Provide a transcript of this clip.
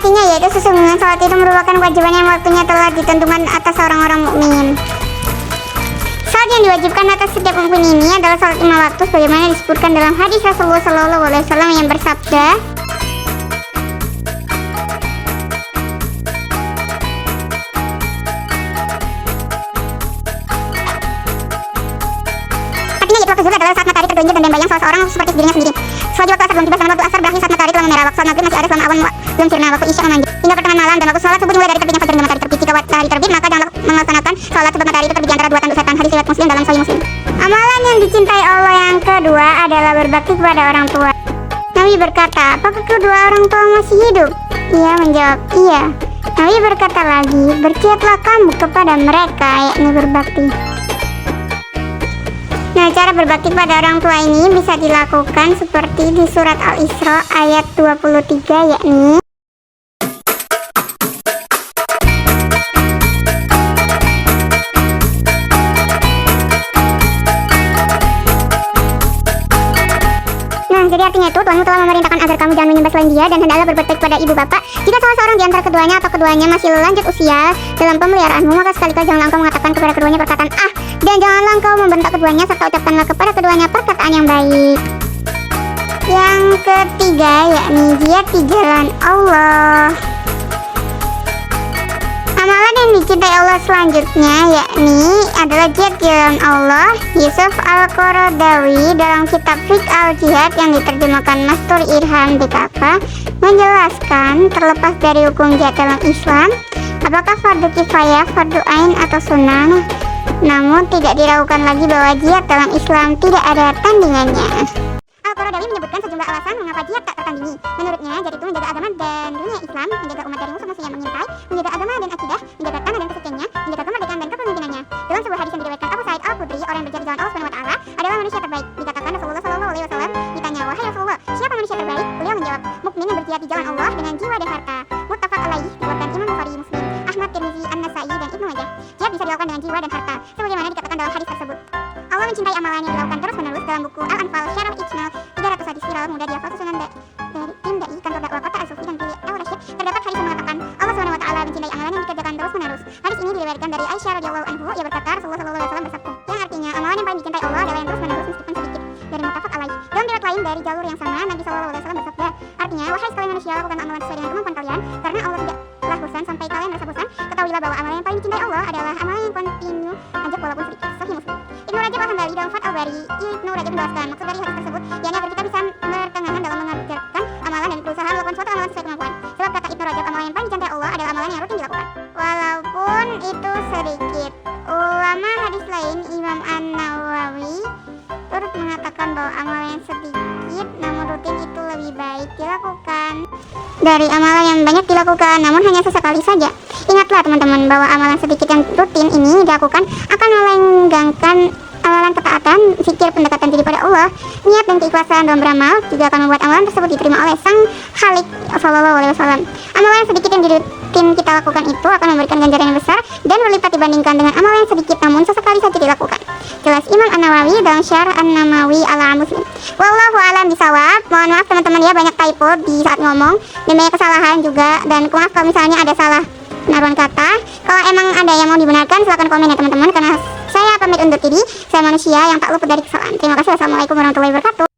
artinya yaitu sesungguhnya salat itu merupakan kewajiban yang waktunya telah ditentukan atas orang-orang mukmin. Salat yang diwajibkan atas setiap mukmin ini adalah salat 5 waktu sebagaimana disebutkan dalam hadis Rasulullah SAW yang bersabda, waktu zuhur adalah saat matahari tergelincir dan bayang salah seorang seperti dirinya sendiri. Selagi waktu asar belum tiba, sedangkan waktu asar berakhir saat matahari telah memerah. Waktu salat maghrib masih ada selama awan belum sirna. Waktu isya memanjang hingga pertengahan malam, dan waktu salat subuh mulai dari terbitnya fajar hingga matahari terbit. Jika matahari terbit, maka janganlah melaksanakan salat sebelum matahari itu terbit di antara dua tanduk setan. Hadis riwayat Muslim dalam Sahih Muslim. Amalan yang dicintai Allah yang kedua adalah berbakti kepada orang tua. Nabi berkata, apakah kedua orang tua masih hidup? Ia menjawab, iya. Nabi berkata lagi, berkiatlah kamu kepada mereka, yakni berbakti. Nah, cara berbakti kepada orang tua ini bisa dilakukan seperti di surat Al-Isra ayat 23, yakni jadi artinya itu Tuhanmu telah memerintahkan agar kamu jangan menyembah selain Dia, dan hendaklah berbuat baik kepada ibu bapak. Jika salah seorang di antara keduanya atau keduanya masih lanjut usia dalam pemeliharaanmu, maka sekali-kali janganlah engkau mengatakan kepada keduanya perkataan ah, dan janganlah engkau membentak keduanya, serta ucapkanlah kepada keduanya perkataan yang baik. Yang ketiga, yakni jihad di jalan Allah. Amalan yang dicintai Allah selanjutnya yakni adalah jihad di jalan Allah. Yusuf Al-Qaradawi dalam kitab Fiqh Al-Jihad yang diterjemahkan Mastur Irham DKK menjelaskan, terlepas dari hukum jihad dalam Islam, apakah fardu kifayah, fardu ain atau sunnah, namun tidak diragukan lagi bahwa jihad dalam Islam tidak ada tandingannya. Al-Qaradawi menyebutkan sejumlah alasan mengapa jihad tak tertandingi. Menurutnya, jihad itu menjaga agama dan dunia Islam, menjaga umat dari musuh-musuh yang mengintai, menjaga agama dan akidah, menjaga tanah dan kesuciannya, menjaga kemerdekaan dan kepemimpinannya. Dalam sebuah hadis yang diriwayatkan Abu Sa'id Al-Khudri, orang yang berjihad di jalan Allah Subhanahu wa taala adalah manusia terbaik. Dikatakan Rasulullah SAW ditanya, wahai Rasulullah, siapa manusia terbaik? Beliau menjawab, mukmin yang berjihad di jalan Allah dengan jiwa dan harta. Muttafaq alaih, diriwayatkan Imam Bukhari, Muslim, Ahmad, Tirmizi, An-Nasai dan Ibnu Majah. Jihad bisa dilakukan dengan jiwa dan harta, sebagaimana dikatakan dalam hadis tersebut. Allah mencintai amalan yang dilakukan terus-menerus. Dalam buku Al-Anfal Syarah Ijmal 300 hadis viral mudah dihafal susunan dari tim dai kantor dakwah kota Al-Sufi dan pilih Al-Rasyid, terdapat hadis yang mengatakan Allah Subhanahu wa taala mencintai amalan yang dikerjakan terus-menerus. Hadis ini diriwayatkan dari Aisyah radhiyallahu anha. Ia berkata, Rasulullah SAW bersabda, yang artinya amalan yang paling dicintai Allah adalah yang terus-menerus meskipun sedikit. Dari muttafaq alaih. Dalam riwayat lain dari jalur yang sama, Nabi SAW bersabda, artinya, wahai sekalian manusia, lakukan amalan sesuai dengan kemampuan kalian, karena Allah tidaklah bosan sampai kalian merasa bosan. Ketahuilah bahwa amalan yang paling dicintai Allah adalah amalan yang kontinu ajak walaupun sedikit. Sahih Muslim. Ibnu Rajab Al-Hambali dalam Fath Al-Bari, Ibnu Rajab menjelaskan maksud dari hadis tersebut, yakni agar kita bisa bertengahan dalam mengerjakan amalan dan berusaha melakukan suatu amalan sesuai kemampuan. Sebab kata Ibnu Rajab, amalan yang paling dicintai Allah adalah amalan yang rutin dilakukan, walaupun itu sedikit. Ulama hadis lain, Imam An-Nawawi, turut mengatakan bahwa amalan yang sedikit namun rutin itu lebih baik dilakukan dari amalan yang banyak dilakukan namun hanya sesekali saja. Ingatlah teman-teman bahwa amalan sedikit yang rutin ini dilakukan akan melenggangkan amalan ketaatan, zikir, pendekatan diri pada Allah, niat dan keikhlasan dalam beramal juga akan membuat amalan tersebut diterima oleh Sang Khalik Sallallahu Alaihi Wasallam. Amalan yang sedikit yang rutin kita lakukan itu akan memberikan ganjaran yang besar dan berlipat dibandingkan dengan amalan yang sedikit namun sesekali saja dilakukan. Jelas Imam An-Nawawi dalam Syarah An-Namawi ala Muslim. Wallahu a'lam bishawab. Mohon maaf teman-teman ya, banyak typo di saat ngomong dan banyak kesalahan juga, dan maaf kalau misalnya ada salah penaruhan kata. Kalau emang ada yang mau dibenarkan silahkan komen ya teman-teman, karena saya pamit undur diri. Saya manusia yang tak luput dari kesalahan. Terima kasih. Assalamualaikum warahmatullahi wabarakatuh.